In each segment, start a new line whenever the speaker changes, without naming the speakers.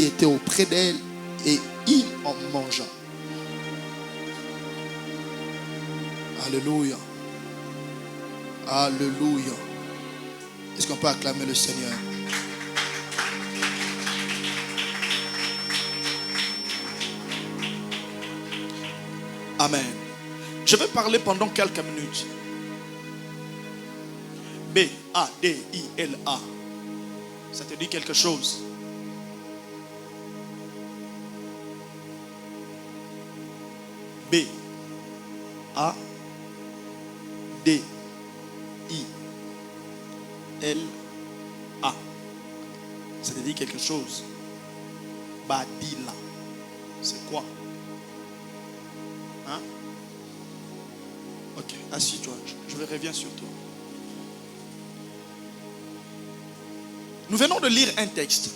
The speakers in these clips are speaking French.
était auprès d'elle et il en mangea. Alléluia. Alléluia. Est-ce qu'on peut acclamer le Seigneur? Amen. Je vais parler pendant quelques minutes. B-A-D-I-L-A. Ça te dit quelque chose? B-A-D-I-L-A. Ça te dit quelque chose? Badila. C'est quoi? Hein? Ok, assis-toi. Je reviens sur toi. Nous venons de lire un texte.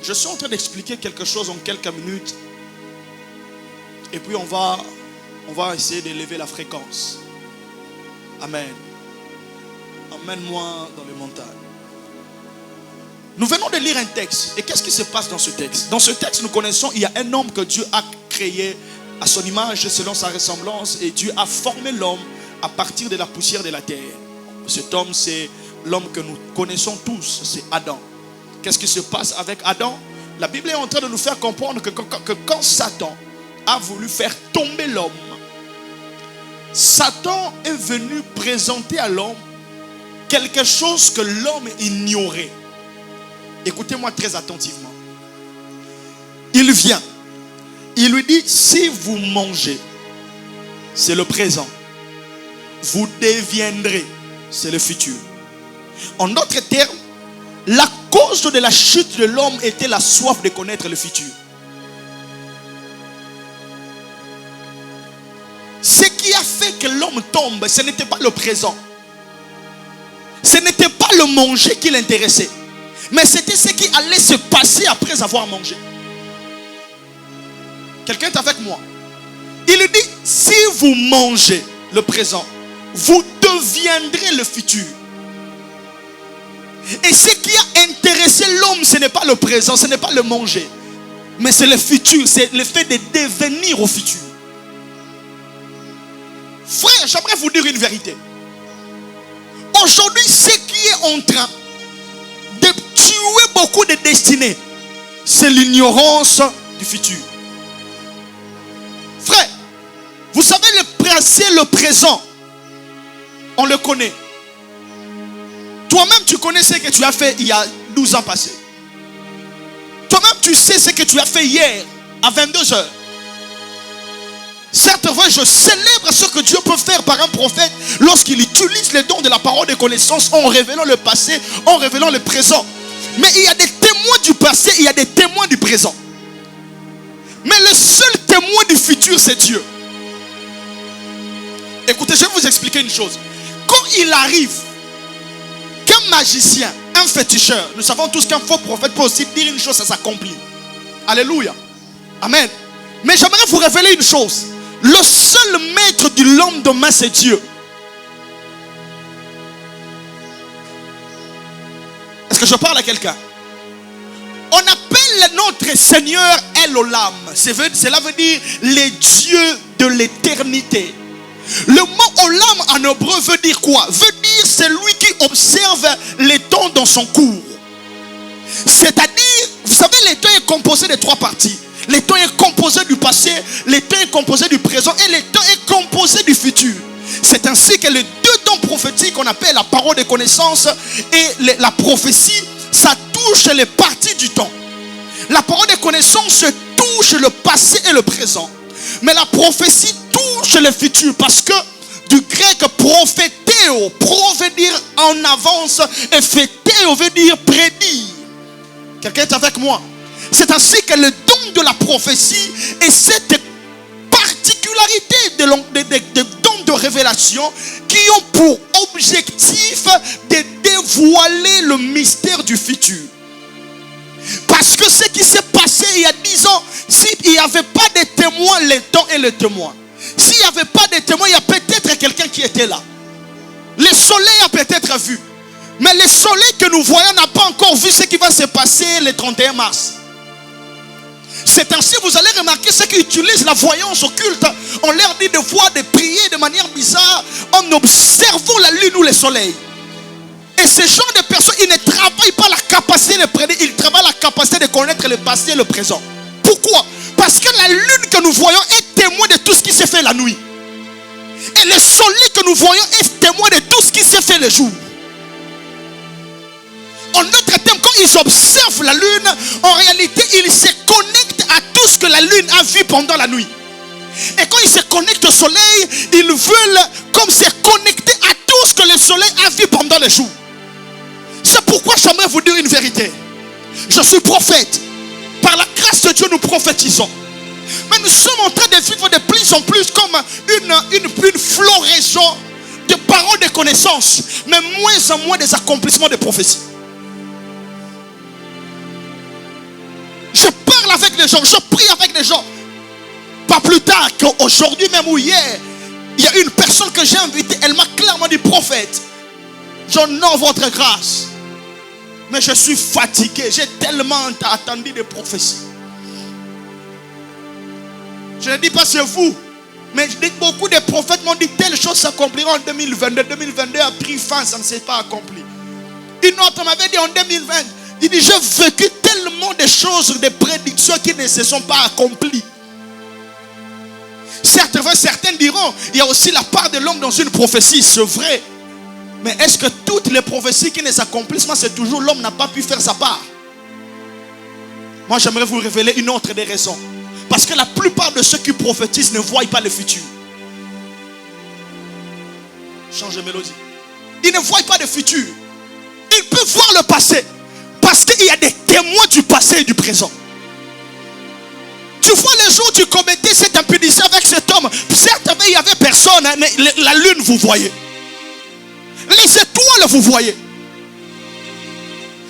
Je suis en train d'expliquer quelque chose en quelques minutes. Et puis on va essayer d'élever la fréquence. Amen. Emmène-moi dans les montagnes. Nous venons de lire un texte. Et qu'est-ce qui se passe dans ce texte? Dans ce texte, nous connaissons, il y a un homme que Dieu a créé à son image, selon sa ressemblance. Et Dieu a formé l'homme à partir de la poussière de la terre. Cet homme, c'est l'homme que nous connaissons tous, c'est Adam. Qu'est-ce qui se passe avec Adam? La Bible est en train de nous faire comprendre que quand Satan a voulu faire tomber l'homme, Satan est venu présenter à l'homme quelque chose que l'homme ignorait. Écoutez-moi très attentivement. Il vient, il lui dit, si vous mangez, c'est le présent, vous deviendrez, c'est le futur. En d'autres termes, la cause de la chute de l'homme était la soif de connaître le futur. Ce qui a fait que l'homme tombe, ce n'était pas le présent. Ce n'était pas le manger qui l'intéressait. Mais c'était ce qui allait se passer après avoir mangé. Quelqu'un est avec moi? Il dit, si vous mangez le présent, vous deviendrez le futur. Et ce qui a intéressé l'homme, ce n'est pas le présent, ce n'est pas le manger, mais c'est le futur, c'est le fait de devenir au futur. Frère, j'aimerais vous dire une vérité. Aujourd'hui, ce qui est en train de tuer beaucoup de destinées, c'est l'ignorance du futur. Frère, vous savez, le passé, le présent, on le connaît. Toi-même, tu connais ce que tu as fait il y a 12 ans passés. Toi-même, tu sais ce que tu as fait hier à 22 heures. Certes, vrai, je célèbre ce que Dieu peut faire par un prophète lorsqu'il utilise les dons de la parole de connaissance en révélant le passé, en révélant le présent. Mais il y a des témoins du passé, il y a des témoins du présent. Mais le seul témoin du futur, c'est Dieu. Écoutez, je vais vous expliquer une chose. Quand il arrive qu'un magicien, un féticheur, nous savons tous qu'un faux prophète peut aussi dire une chose, ça s'accomplit. Alléluia. Amen. Mais j'aimerais vous révéler une chose. Le seul maître du lendemain, c'est Dieu. Est-ce que je parle à quelqu'un? On appelle notre Seigneur El Olam. Cela veut dire les dieux de l'éternité. Le mot Olam en hébreu veut dire quoi? Veut dire celui qui observe les temps dans son cours. C'est-à-dire, vous savez, le temps est composé de 3 parties. Le temps est composé du passé, le temps est composé du présent et le temps est composé du futur. C'est ainsi que les 2 dons prophétiques qu'on appelle la parole de connaissance et la prophétie, ça touche les parties du temps. La parole de connaissance touche le passé et le présent. Mais la prophétie touche le futur parce que du grec prophétéo, pro veut dire en avance et fétéo veut dire prédire. Quelqu'un est avec moi? C'est ainsi que le don de la prophétie est cette particularité des dons de révélation qui ont pour objectif de dévoiler le mystère du futur. Parce que ce qui s'est passé il y a 10 ans, s'il n'y avait pas de témoins, le temps est le témoin. S'il n'y avait pas de témoins, il y a peut-être quelqu'un qui était là. Le soleil a peut-être vu. Mais le soleil que nous voyons n'a pas encore vu ce qui va se passer le 31 mars. temps-ci, vous allez remarquer ceux qui utilisent la voyance occulte. On leur dit de voir, de prier de manière bizarre en observant la lune ou le soleil. Et ce genre de personnes, ils ne travaillent pas la capacité de prédire, ils travaillent la capacité de connaître le passé et le présent. Pourquoi? Parce que la lune que nous voyons est témoin de tout ce qui s'est fait la nuit. Et le soleil que nous voyons est témoin de tout ce qui s'est fait le jour. En d'autres termes, quand ils observent la lune, en réalité, ils se connectent à tout ce que la lune a vu pendant la nuit. Et quand ils se connectent au soleil, ils veulent comme se connecter à tout ce que le soleil a vu pendant le jour. C'est pourquoi j'aimerais vous dire une vérité. Je suis prophète. Par la grâce de Dieu, nous prophétisons. Mais nous sommes en train de vivre de plus en plus comme une floraison de paroles de connaissances, mais moins en moins des accomplissements de prophéties. Je parle avec les gens, je prie avec les gens. Pas plus tard qu'aujourd'hui même ou hier, il y a une personne que j'ai invitée, elle m'a clairement dit: prophète, j'honore votre grâce, mais je suis fatigué, j'ai tellement attendu des prophéties. Je ne dis pas c'est vous, mais beaucoup de prophètes m'ont dit telle chose s'accomplira en 2022. 2022 a pris fin, ça ne s'est pas accompli. Une autre m'avait dit en 2020, il dit: j'ai vécu tellement de choses, de prédictions qui ne se sont pas accomplies. Certes, certains diront, il y a aussi la part de l'homme dans une prophétie, c'est vrai. Mais est-ce que toutes les prophéties qui ne s'accomplissent pas, c'est toujours l'homme n'a pas pu faire sa part? Moi, j'aimerais vous révéler une autre des raisons. Parce que la plupart de ceux qui prophétisent ne voient pas le futur. Change de mélodie. Ils ne voient pas le futur. Ils peuvent voir le passé. Parce qu'il y a des témoins du passé et du présent. Tu vois le jour où tu commettais cette impudicité avec cet homme. Certes, il n'y avait personne, mais la lune vous voyez. Les étoiles vous voyez.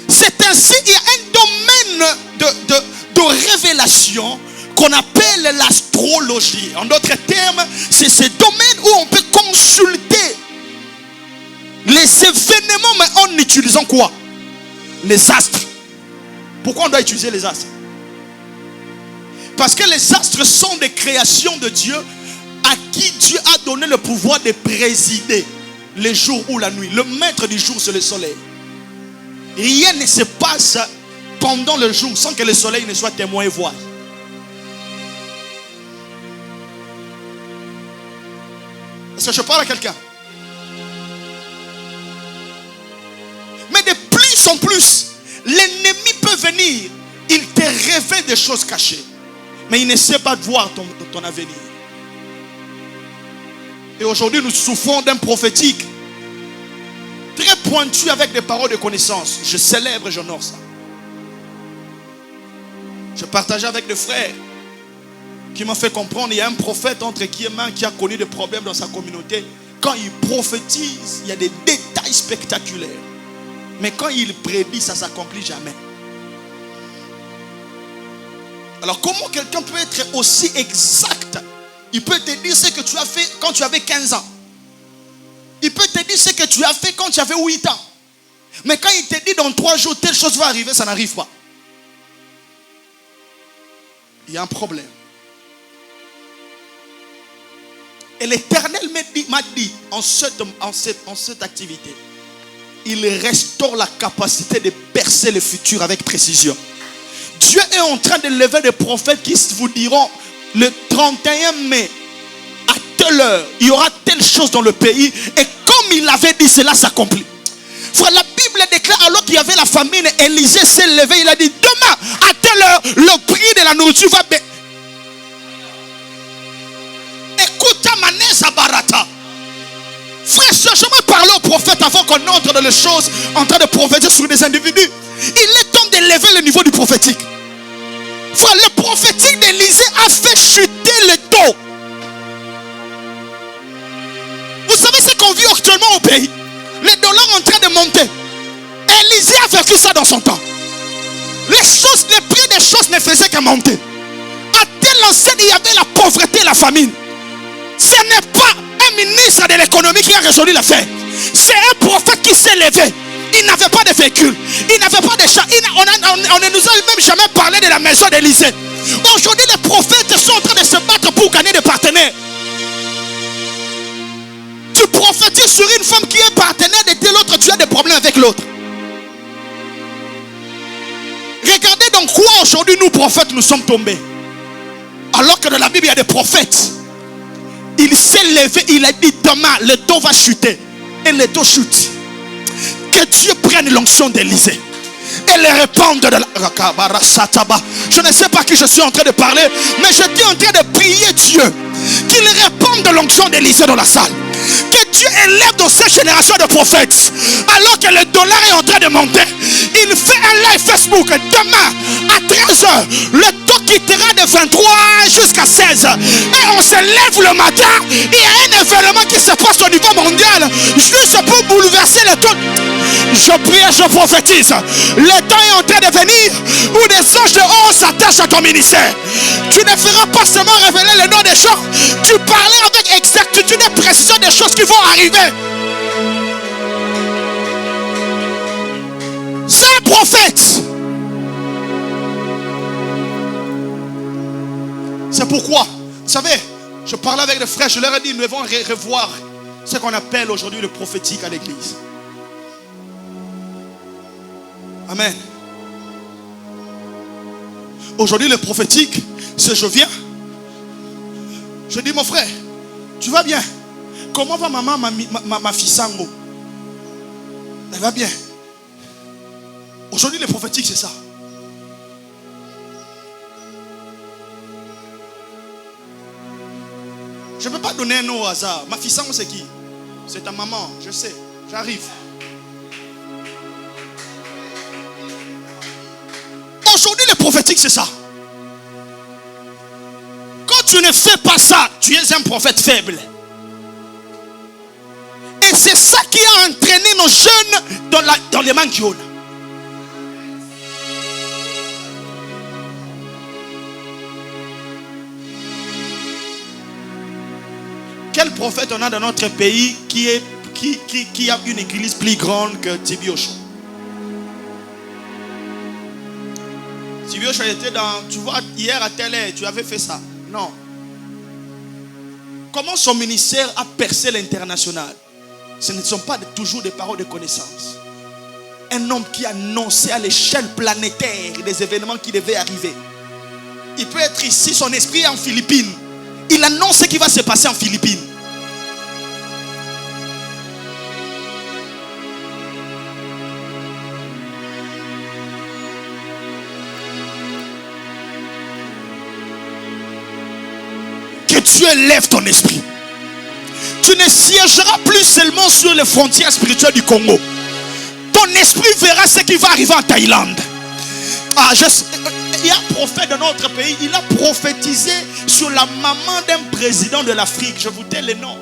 C'est ainsi, il y a un domaine de révélation qu'on appelle l'astrologie. En d'autres termes, c'est ce domaine où on peut consulter les événements, mais en utilisant quoi? Les astres. Pourquoi on doit utiliser les astres? Parce que les astres sont des créations de Dieu à qui Dieu a donné le pouvoir de présider les jours ou la nuit. Le maître du jour, c'est le soleil. Rien ne se passe pendant le jour sans que le soleil ne soit témoin et voie. Est-ce que je parle à quelqu'un? Mais de plus en plus, l'ennemi peut venir. Il te révèle des choses cachées. Mais il ne sait pas voir ton avenir. Et aujourd'hui, nous souffrons d'un prophétique très pointu avec des paroles de connaissance. Je célèbre et j'honore ça. Je partageais avec des frères qui m'ont fait comprendre, il y a un prophète entre guillemets qui a connu des problèmes dans sa communauté. Quand il prophétise, il y a des détails spectaculaires. Mais quand il prédit, ça ne s'accomplit jamais. Alors comment quelqu'un peut être aussi exact? Il peut te dire ce que tu as fait quand tu avais 15 ans. Il peut te dire ce que tu as fait quand tu avais 8 ans. Mais quand il te dit dans 3 jours, telle chose va arriver, ça n'arrive pas. Il y a un problème. Et l'Éternel m'a dit en cette activité, il restaure la capacité de percer le futur avec précision. Dieu est en train de lever des prophètes qui vous diront le 31 mai à telle heure, il y aura telle chose dans le pays. Et comme il avait dit, cela s'accomplit. Frère, la Bible déclare alors qu'il y avait la famine, Élisée s'est levé, il a dit: demain à telle heure, le prix de la nourriture va baisser. Écoute, Manesa Barata. Frère, je me parle au prophète avant qu'on entre dans les choses en train de prophétiser sur des individus. Il est temps de lever le niveau du prophétique. Frère, le prophétique d'Élisée a fait chuter le taux. Vous savez ce qu'on vit actuellement au pays? Les dollars en train de monter. Élisée a vécu ça dans son temps. Les prix des choses ne faisaient que monter. À telle enseigne, il y avait la pauvreté et la famine. Ce n'est pas un ministre de l'économie qui a résolu l'affaire. C'est un prophète qui s'est levé. Il n'avait pas de véhicule. Il n'avait pas de chat. On ne nous a même jamais parlé de la maison d'Élisée. Aujourd'hui, les prophètes sont en train de se battre pour gagner des partenaires. Tu prophétises sur une femme qui est partenaire de tel autre, tu as des problèmes avec l'autre. Regardez donc quoi aujourd'hui nous prophètes nous sommes tombés. Alors que dans la Bible il y a des prophètes. Il s'est levé, il a dit demain le dos va chuter. Et le dos chute. Que Dieu prenne l'onction d'Élisée et les répande de la... Je ne sais pas qui je suis en train de parler, mais je suis en train de prier Dieu qu'il répande l'onction d'Élisée dans la salle. Que Dieu élève dans cette génération de prophètes. Alors que le dollar est en train de monter, il fait un live Facebook demain à 13h. Le taux quittera de 23 jusqu'à 16. Et on se lève le matin. Il y a un événement qui se passe au niveau mondial, juste pour bouleverser le taux. Je prie et je prophétise. Le temps est en train de venir où des anges de haut s'attachent à ton ministère. Tu ne feras pas seulement révéler le nom des gens, tu parleras avec exactitude et précision des choses qui vont arriver. C'est un prophète. C'est pourquoi, vous savez, je parlais avec les frères, je leur ai dit, nous devons revoir ce qu'on appelle aujourd'hui le prophétique à l'église. Amen. Aujourd'hui, le prophétique, c'est je viens. Je dis, mon frère, tu vas bien? Comment va maman, ma fille Sango? Elle va bien. Aujourd'hui, le prophétique, c'est ça. Je ne peux pas donner un nom au hasard. Ma fille Sango, c'est qui? C'est ta maman, je sais. J'arrive. Aujourd'hui, le prophétique, c'est ça. Quand tu ne fais pas ça, tu es un prophète faible. Et c'est ça qui a entraîné nos jeunes dans les manguioles. Quel prophète on a dans notre pays qui a une église plus grande que Tibiocho? Tibiocho était dans, tu vois, hier à télé, tu avais fait ça. Non. Comment son ministère a percé l'international? Ce ne sont pas toujours des paroles de connaissance. Un homme qui annonçait à l'échelle planétaire des événements qui devaient arriver. Il peut être ici, son esprit est en Philippines. Il annonce ce qui va se passer en Philippines. Que Dieu élève ton esprit. Tu ne siégeras plus seulement sur les frontières spirituelles du Congo. Ton esprit verra ce qui va arriver en Thaïlande. Il y a un prophète de notre pays, il a prophétisé sur la maman d'un président de l'Afrique. Je vous donne le nom.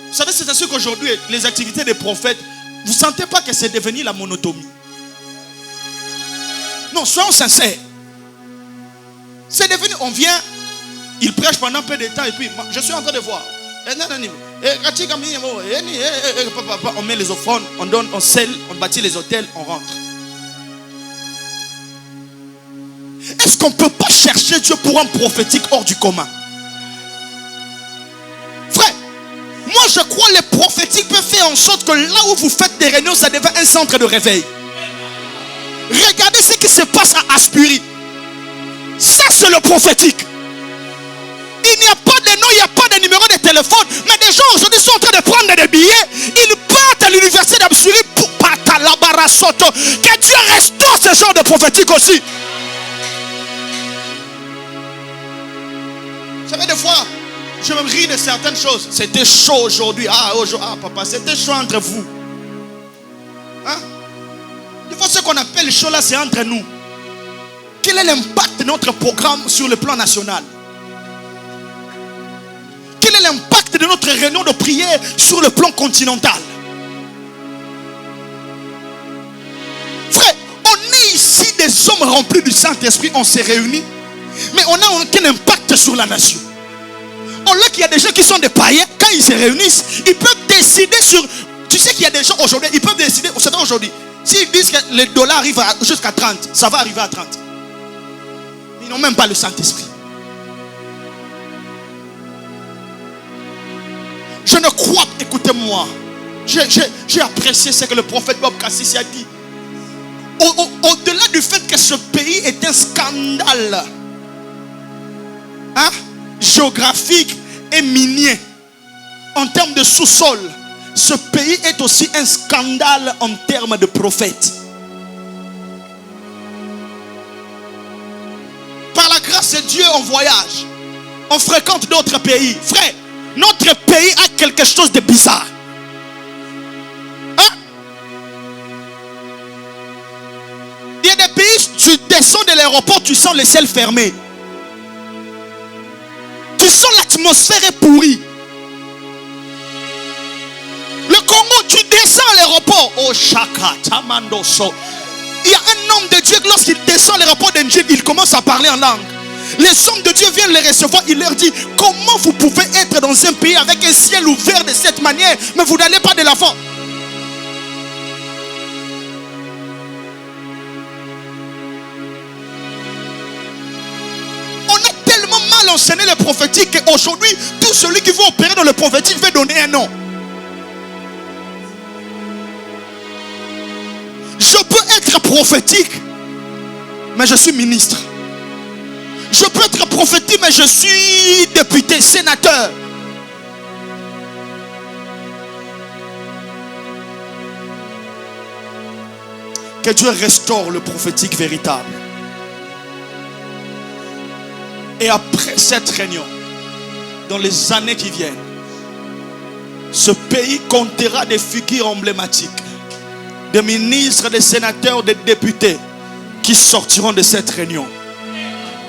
Vous savez, c'est ainsi qu'aujourd'hui, les activités des prophètes, vous ne sentez pas que c'est devenu la monotonie? Non, soyons sincères. C'est devenu, on vient, il prêche pendant un peu de temps et puis, je suis en train de voir. On met les offrandes, on donne, on scelle, on bâtit les hôtels, on rentre. Est-ce qu'on ne peut pas chercher Dieu pour un prophétique hors du commun? Frère, moi je crois que les prophétiques peuvent faire en sorte que là où vous faites des réunions, ça devient un centre de réveil. Regardez ce qui se passe à Aspuri. Ça c'est le prophétique. Il n'y a pas de nom, il n'y a pas de numéro de téléphone. Mais des gens aujourd'hui sont en train de prendre des billets. Ils partent à l'université d'Aspuri pour Patalabarasoto. Que Dieu restaure ce genre de prophétique aussi. Vous savez, des fois, je me ris de certaines choses. C'était chaud aujourd'hui. Papa, c'était chaud entre vous. Hein? Des fois, ce qu'on appelle chaud là, c'est entre nous. Quel est l'impact de notre programme sur le plan national? Quel est l'impact de notre réunion de prière sur le plan continental? Frère, on est ici des hommes remplis du Saint-Esprit, on s'est réunis, mais on n'a aucun impact sur la nation. On voit qu'il y a des gens qui sont des païens, quand ils se réunissent, ils peuvent décider sur... Tu sais qu'il y a des gens aujourd'hui, ils peuvent décider, aujourd'hui aujourd'hui. S'ils disent que le dollar arrive jusqu'à 30, ça va arriver à 30. Ils n'ont même pas le Saint-Esprit. Je ne crois pas, écoutez-moi. J'ai apprécié ce que le prophète Bob Kassisi a dit. Au-delà du fait que ce pays est un scandale géographique et minier, en termes de sous-sol, ce pays est aussi un scandale en termes de prophètes. Par la grâce de Dieu, on voyage, on fréquente d'autres pays. Frère, notre pays a quelque chose de bizarre. Il y a des pays, tu descends de l'aéroport, tu sens les ciels fermés. Tu sens l'atmosphère est pourrie. Le Congo, tu descends à l'aéroport. Oh, Chaka, Tamandoso. Il y a un homme de Dieu, lorsqu'il descend à l'aéroport d'Engine, il commence à parler en langue. Les hommes de Dieu viennent les recevoir. Il leur dit, comment vous pouvez être dans un pays avec un ciel ouvert de cette manière, mais vous n'allez pas de l'avant. On a tellement mal enseigné le prophétique qu'aujourd'hui, tout celui qui veut opérer dans le prophétique veut donner un nom. Je peux être prophétique, mais je suis ministre. Je peux être prophétique, mais je suis député, sénateur. Que Dieu restaure le prophétique véritable. Et après cette réunion, dans les années qui viennent, ce pays comptera des figures emblématiques, des ministres, des sénateurs, des députés qui sortiront de cette réunion.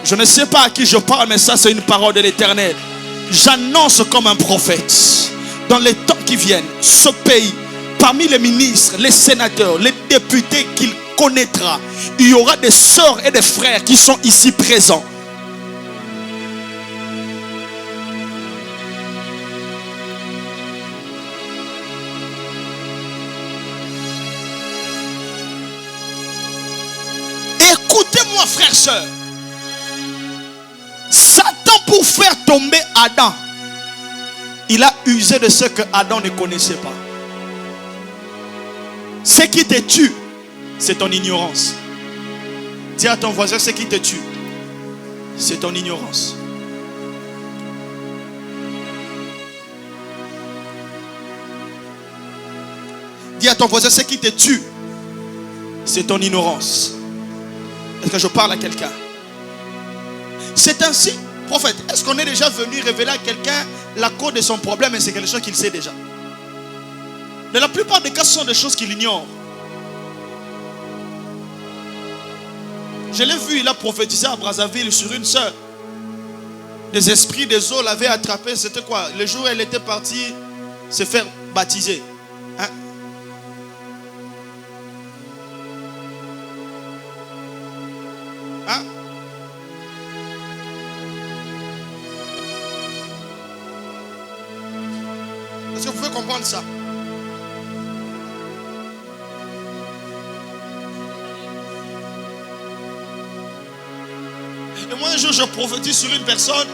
Je ne sais pas à qui je parle, mais ça c'est une parole de l'Éternel. J'annonce comme un prophète, dans les temps qui viennent, ce pays, parmi les ministres, les sénateurs, les députés qu'il connaîtra, il y aura des sœurs et des frères qui sont ici présents. Écoutez-moi, frères, sœurs. Satan, pour faire tomber Adam, il a usé de ce que Adam ne connaissait pas. Ce qui te tue, c'est ton ignorance. Dis à ton voisin, ce qui te tue, c'est ton ignorance. Dis à ton voisin, ce qui te tue, c'est ton ignorance. Est-ce que je parle à quelqu'un? C'est ainsi, prophète, est-ce qu'on est déjà venu révéler à quelqu'un la cause de son problème et c'est quelque chose qu'il sait déjà? Mais la plupart des cas, ce sont des choses qu'il ignore. Je l'ai vu, il a prophétisé à Brazzaville sur une sœur. Des esprits des eaux l'avaient attrapé. C'était quoi? Le jour où elle était partie se faire baptiser. Hein? Hein? Est-ce que vous pouvez comprendre ça? Et moi, un jour, je prophétise sur une personne.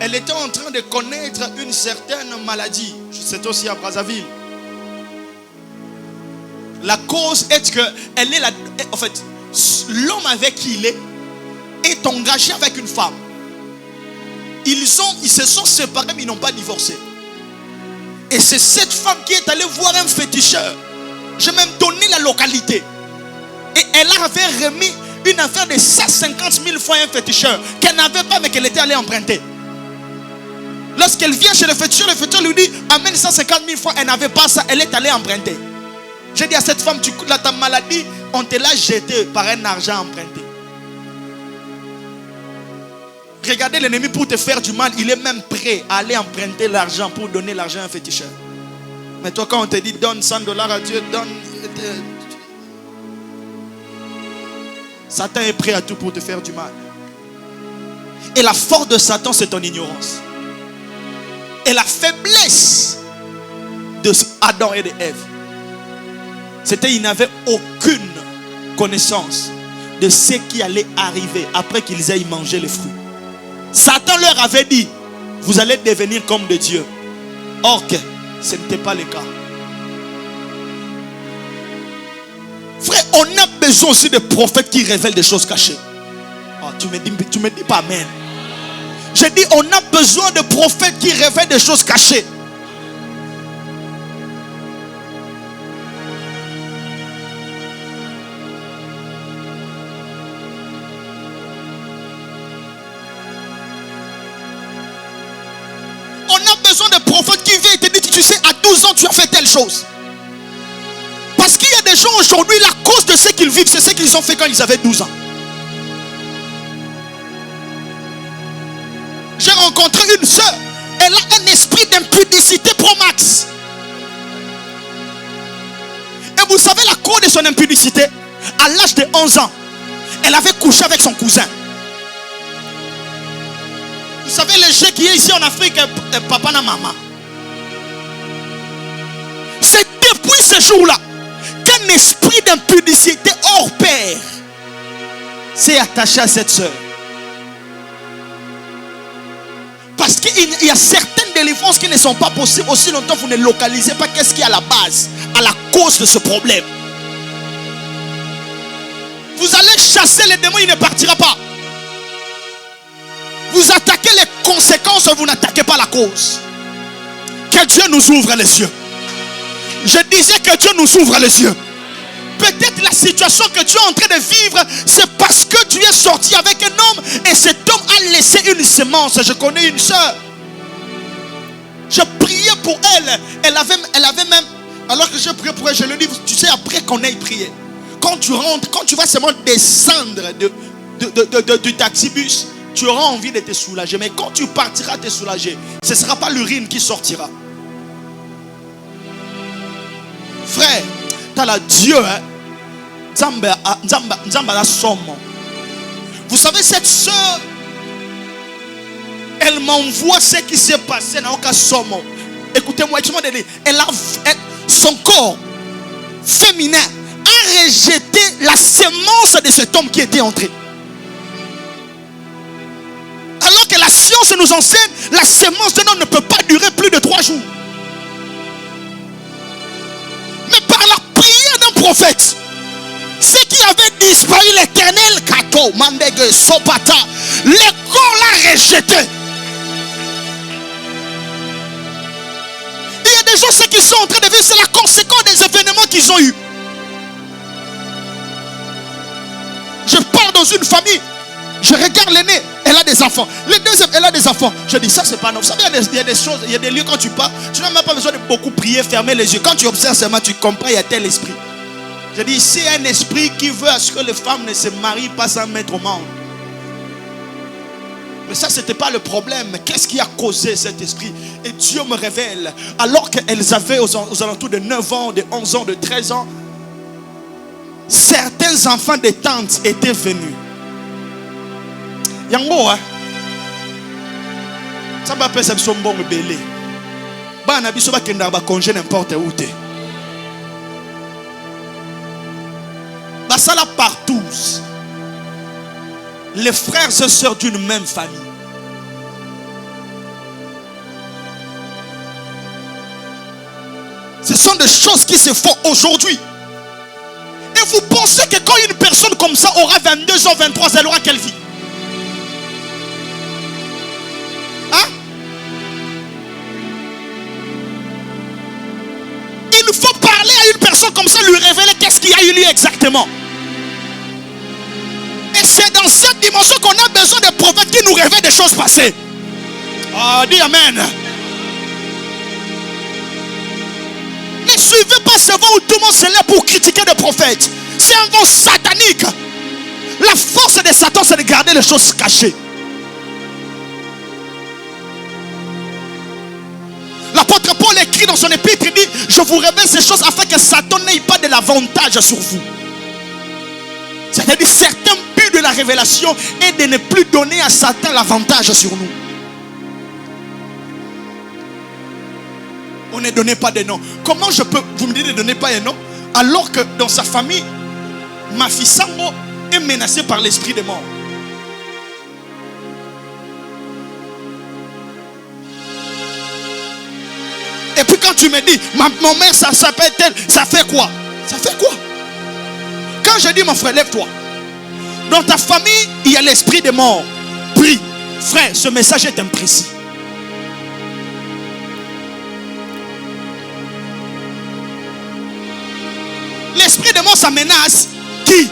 Elle était en train de connaître une certaine maladie. C'était aussi à Brazzaville. La cause est que elle est en fait, l'homme avec qui il est engagé avec une femme. Ils se sont séparés, mais ils n'ont pas divorcé. Et c'est cette femme qui est allée voir un féticheur. J'ai même donné la localité. Et elle avait remis une affaire de 150 000 fois à un féticheur qu'elle n'avait pas, mais qu'elle était allée emprunter. Lorsqu'elle vient chez le féticheur lui dit amène 150 000 fois. Elle n'avait pas ça, elle est allée emprunter. J'ai dit à cette femme, tu as ta maladie, on te l'a jeté par un argent emprunté. Regardez l'ennemi pour te faire du mal, il est même prêt à aller emprunter l'argent pour donner l'argent à un féticheur. Mais toi, quand on te dit donne $100 à Dieu, donne. Satan est prêt à tout pour te faire du mal. Et la force de Satan, c'est ton ignorance. Et la faiblesse de Adam et de Ève, C'était ils n'avaient aucune connaissance de ce qui allait arriver après qu'ils aient mangé les fruits. Satan leur avait dit, vous allez devenir comme de Dieu. Or que ce n'était pas le cas. Frère, on a besoin aussi de prophètes qui révèlent des choses cachées. Oh, tu me dis pas amen. J'ai dit, on a besoin de prophètes qui révèlent des choses cachées. On a besoin de prophètes qui viennent et te disent, tu sais, à 12 ans, tu as fait telle chose. Parce qu'il y a des gens aujourd'hui, la cause de ce qu'ils vivent, c'est ce qu'ils ont fait quand ils avaient 12 ans. J'ai rencontré une soeur, elle a un esprit d'impudicité pro max. Et vous savez la cause de son impudicité? À l'âge de 11 ans, elle avait couché avec son cousin. Vous savez le jeu qui est ici en Afrique, papa na maman. C'est depuis ce jour-là qu'un esprit d'impudicité hors pair s'est attaché à cette soeur. Parce qu'il y a certaines délivrances qui ne sont pas possibles aussi longtemps que vous ne localisez pas qu'est-ce qui est à la base, à la cause de ce problème. Vous allez chasser les démons, il ne partira pas. Vous attaquez les conséquences, vous n'attaquez pas la cause. Que Dieu nous ouvre les yeux. Je disais que Dieu nous ouvre les yeux. Peut-être la situation que tu es en train de vivre, c'est parce que tu es sorti avec un homme et cet homme a laissé une semence. Je connais une soeur. Je priais pour elle. Elle avait même, alors que je priais pour elle, je lui dis, tu sais, après qu'on ait prié, quand tu rentres, quand tu vas seulement descendre du taxibus, tu auras envie de te soulager. Mais quand tu partiras te soulager, ce ne sera pas l'urine qui sortira. Frère, tu as la Dieu, hein? Vous savez, cette soeur, elle m'envoie ce qui s'est passé dans aucun somme. Écoutez-moi, son corps féminin a rejeté la semence de cet homme qui était entré. Alors que la science nous enseigne, la semence d'un homme ne peut pas durer plus de 3 jours. Mais par la prière d'un prophète, ce qui avait disparu, l'éternel Kato, Mandege, Sopata, le corps l'a rejeté. Il y a des gens, ceux qui sont en train de vivre, c'est la conséquence des événements qu'ils ont eus. Je pars dans une famille, je regarde l'aîné, elle a des enfants. Le deuxième, elle a des enfants. Je dis, ça c'est pas normal. Vous savez, il y a des choses, il y a des lieux quand tu pars, tu n'as même pas besoin de beaucoup prier, fermer les yeux. Quand tu observes seulement, tu comprends, il y a tel esprit. Je dis, c'est un esprit qui veut à ce que les femmes ne se marient pas sans mettre au monde. Mais ça, ce n'était pas le problème. Qu'est-ce qui a causé cet esprit? Et Dieu me révèle, alors qu'elles avaient aux alentours de 9 ans, de 11 ans, de 13 ans, certains enfants des tantes étaient venus. Yango, hein? Ça va faire son bon belé. Bah, n'a pas qu'il n'a pas congé n'importe où. Ça là partout. Les frères et sœurs d'une même famille. Ce sont des choses qui se font aujourd'hui. Et vous pensez que quand une personne comme ça aura 22 ans, 23 ans, elle aura quelle vie? Hein? Il faut parler à une personne comme ça, lui révéler qu'est-ce qui a eu lieu exactement. Et c'est dans cette dimension qu'on a besoin de prophètes qui nous révèlent des choses passées. Ah, dis amen. Ne suivez pas ce vent où tout le monde se lève pour critiquer des prophètes. C'est un vent satanique. La force de Satan, c'est de garder les choses cachées. L'apôtre Paul écrit dans son épître, il dit, je vous révèle ces choses afin que Satan n'ait pas de l'avantage sur vous. C'est-à-dire certains buts de la révélation est de ne plus donner à Satan l'avantage sur nous. On ne donnait pas de nom. Comment je peux, vous me dites de ne donner pas un nom? Alors que dans sa famille, Mafisango est menacé par l'esprit de mort. Et puis quand tu me dis, mon mère, ça s'appelle tel, ça fait quoi? Ça fait quoi? Quand je dis, mon frère, lève-toi. Dans ta famille, il y a l'esprit de mort. Prie. Frère, ce message est imprécis. L'esprit de mort, ça menace qui?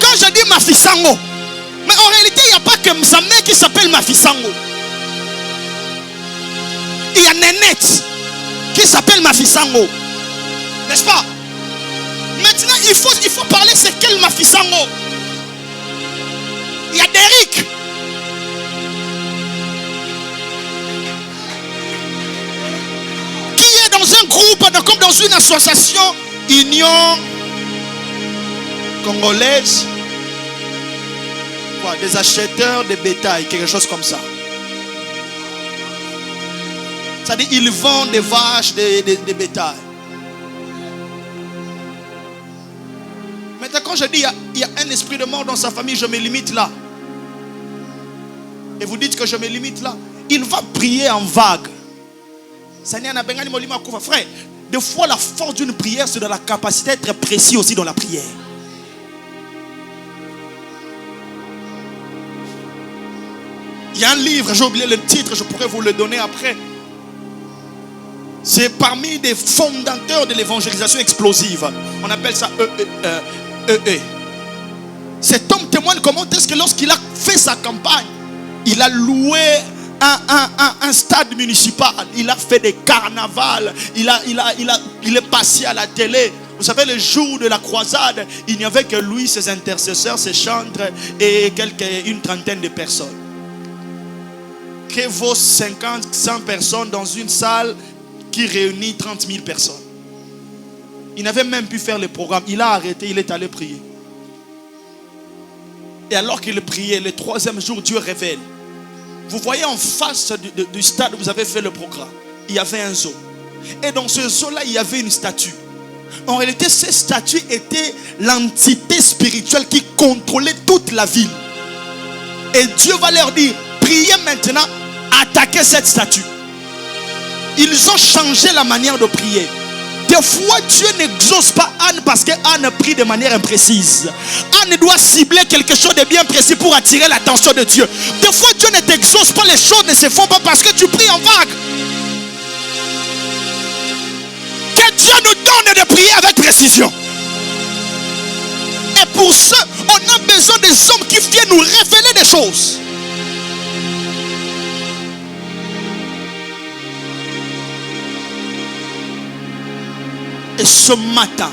Quand je dis Mafisango, mais en réalité, il n'y a pas que sa mère qui s'appelle Mafisango. Il y a Nénette qui s'appelle Mafisango. N'est-ce pas? Maintenant, il faut parler c'est quel Mafisango. Il y a Derrick. Qui est dans un groupe, comme dans une association, Union Congolaise, quoi, des acheteurs de bétail, quelque chose comme ça. C'est-à-dire, ils vendent des vaches, des bétail. Maintenant, quand je dis il y a un esprit de mort dans sa famille, je me limite là. Et vous dites que je me limite là. Il va prier en vague. Frère, des fois la force d'une prière, c'est dans la capacité d'être précis aussi dans la prière. Il y a un livre, j'ai oublié le titre, je pourrais vous le donner après. C'est parmi des fondateurs de l'évangélisation explosive. On appelle ça EE. Cet homme témoigne comment est-ce que lorsqu'il a fait sa campagne, il a loué un stade municipal, il a fait des carnavals, il est passé à la télé. Vous savez, le jour de la croisade, il n'y avait que lui, ses intercesseurs, ses chantres et une trentaine de personnes. Que vaut 50, 100 personnes dans une salle qui réunit 30 000 personnes? Il n'avait même pu faire le programme. Il a arrêté, il est allé prier. Et alors qu'il priait, le troisième jour, Dieu révèle. Vous voyez en face du stade où vous avez fait le programme, il y avait un zoo. Et dans ce zoo-là, il y avait une statue. En réalité, cette statue était l'entité spirituelle qui contrôlait toute la ville. Et Dieu va leur dire, priez maintenant, attaquez cette statue. Ils ont changé la manière de prier. Des fois, Dieu n'exauce pas Anne parce qu'Anne prie de manière imprécise. Anne doit cibler quelque chose de bien précis pour attirer l'attention de Dieu. Des fois, Dieu ne t'exauce pas, les choses ne se font pas parce que tu pries en vague. Que Dieu nous donne de prier avec précision. Et pour ce, on a besoin des hommes qui viennent nous révéler des choses. Et ce matin,